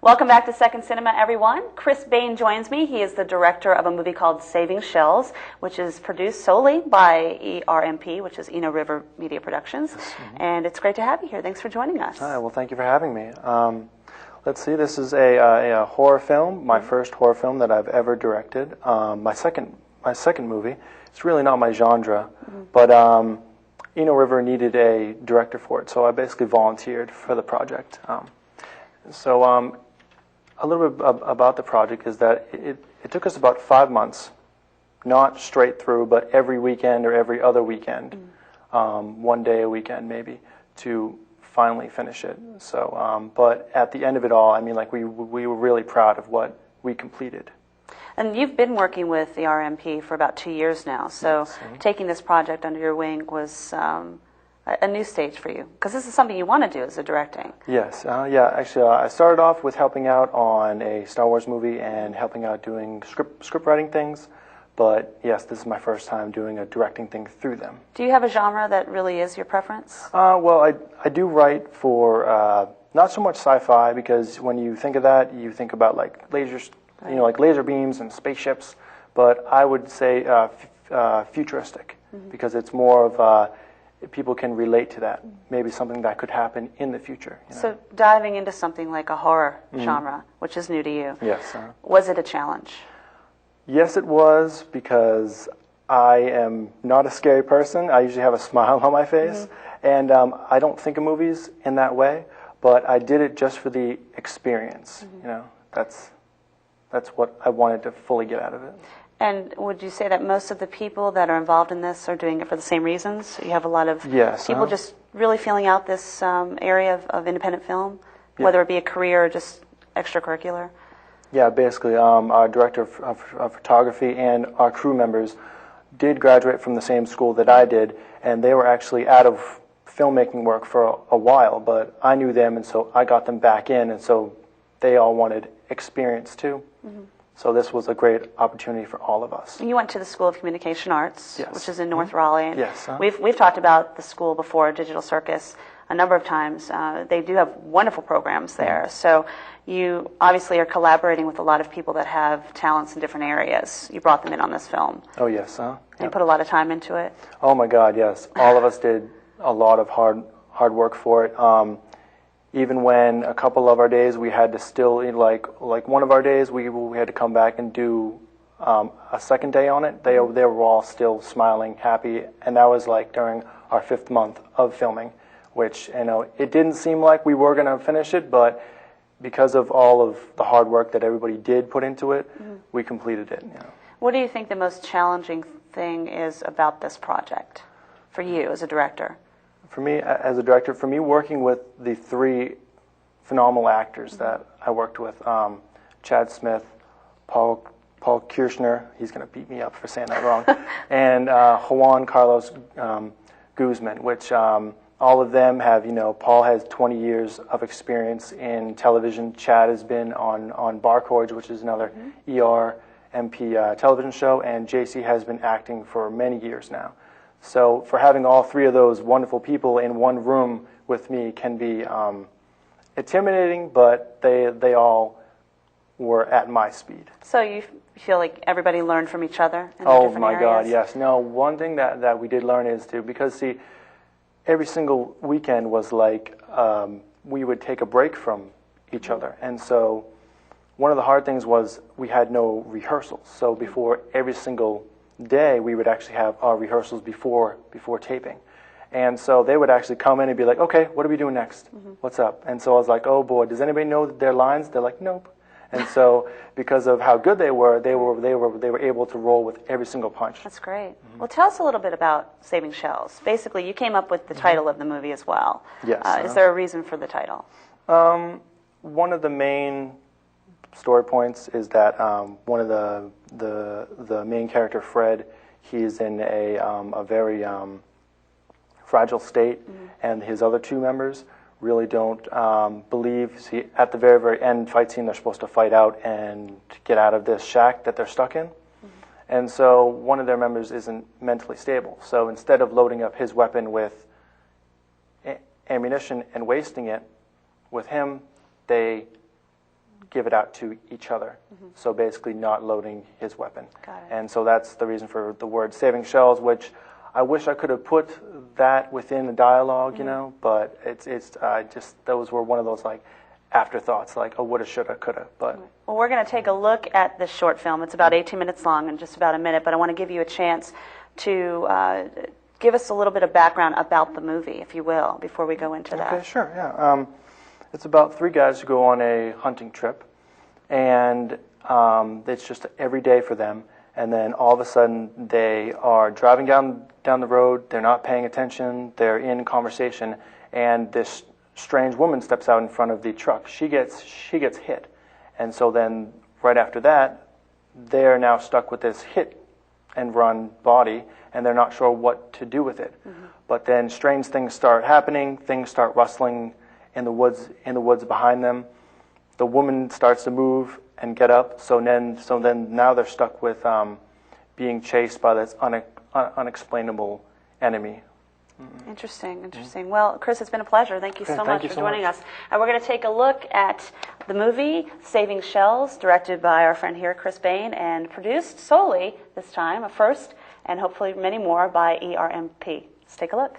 Welcome back to Second Cinema, everyone. Chris Bain joins me. He is the director of a movie called Saving Shells, which is produced solely by ERMP, which is Eno River Media Productions. Yes, and it's great to have you here. Thanks for joining us. Hi, well, thank you for having me. Let's see, this is a horror film, my first horror film that I've ever directed. My second movie. It's really not my genre, but Eno River needed a director for it, so I basically volunteered for the project. A little bit about the project is that it took us about 5 months, not straight through, but every weekend or every other weekend, one day a weekend maybe, to finally finish it. So, but at the end of it all, I mean, like we were really proud of what we completed. And you've been working with the RMP for about 2 years now, so yes, taking this project under your wing was a new stage for you, because this is something you want to do as a directing. Yes, actually I started off with helping out on a Star Wars movie and helping out doing script writing things, but yes, this is my first time doing a directing thing through them. Do you have a genre that really is your preference? Well, I do write for not so much sci-fi, because when you think of that, you think about like lasers, you know, like laser beams and spaceships, but I would say futuristic, because it's more of people can relate to that, maybe something that could happen in the future. You know? So diving into something like a horror genre, which is new to you, yes, was it a challenge? Yes, it was, because I am not a scary person. I usually have a smile on my face, and I don't think of movies in that way, but I did it just for the experience. You know, that's what I wanted to fully get out of it. And would you say that most of the people that are involved in this are doing it for the same reasons? You have a lot of people just really feeling out this area of independent film, whether it be a career or just extracurricular? Yeah, basically, our director of photography and our crew members did graduate from the same school that I did, and they were actually out of filmmaking work for a while, but I knew them, and so I got them back in, and so they all wanted experience too. So this was a great opportunity for all of us. You went to the School of Communication Arts, which is in North Raleigh. And yes. We've talked about the school before, Digital Circus, a number of times. They do have wonderful programs there. So you obviously are collaborating with a lot of people that have talents in different areas. You brought them in on this film. Oh, yes. And you put a lot of time into it. Oh, my God, yes. All of us did a lot of hard work for it. Even when a couple of our days we had to still, like one of our days we had to come back and do a second day on it, they were all still smiling, happy, and that was like during our 5th month of filming, which, you know, it didn't seem like we were going to finish it, but because of all of the hard work that everybody did put into it, we completed it. You know. What do you think the most challenging thing is about this project for you as a director? For me, as a director, working with the 3 phenomenal actors that I worked with, Chad Smith, Paul Kirchner, he's going to beat me up for saying that wrong, and Juan Carlos Guzman, which all of them have, you know, Paul has 20 years of experience in television. Chad has been on Barcourage, which is another ERMP television show, and JC has been acting for many years now. So for having all 3 of those wonderful people in one room with me can be intimidating, but they all were at my speed. So you feel like everybody learned from each other in the different areas? God, yes. No, one thing that we did learn is because see, every single weekend was like we would take a break from each other, and so one of the hard things was we had no rehearsals. So before every single day, we would actually have our rehearsals before taping. And so they would actually come in and be like, okay, what are we doing next? What's up? And so I was like, oh boy, does anybody know their lines? They're like, nope. And so because of how good they were able to roll with every single punch. That's great. Well, tell us a little bit about Saving Shells. Basically, you came up with the title of the movie as well. Yes. Is there a reason for the title? One of the main story points is that one of the main character, Fred, he's in a very fragile state, and his other 2 members really don't believe. See, at the very, very end fight scene, they're supposed to fight out and get out of this shack that they're stuck in. And so one of their members isn't mentally stable. So instead of loading up his weapon with ammunition and wasting it with him, they give it out to each other. So basically not loading his weapon. Got it. And so that's the reason for the word saving shells, which I wish I could have put that within the dialogue, you know, but it's just, those were one of those like afterthoughts, like, oh, woulda, shoulda, coulda. But Well, we're going to take a look at this short film. It's about 18 minutes long and just about a minute, but I want to give you a chance to give us a little bit of background about the movie, if you will, before we go into that. Okay, sure, yeah. It's about three guys who go on a hunting trip, and it's just every day for them. And then all of a sudden, they are driving down the road. They're not paying attention. They're in conversation, and this strange woman steps out in front of the truck. She gets hit, and so then right after that, they're now stuck with this hit and run body, and they're not sure what to do with it. But then strange things start happening. Things start rustling in the woods behind them. The woman starts to move and get up. So then now they're stuck with being chased by this unexplainable enemy. Interesting. Well, Chris, it's been a pleasure. Thank you so Thank much you for so joining much. us. And we're going to take a look at the movie Saving Shells, directed by our friend here, Chris Bain, and produced solely, this time, a first, and hopefully many more, by ERMP. Let's take a look.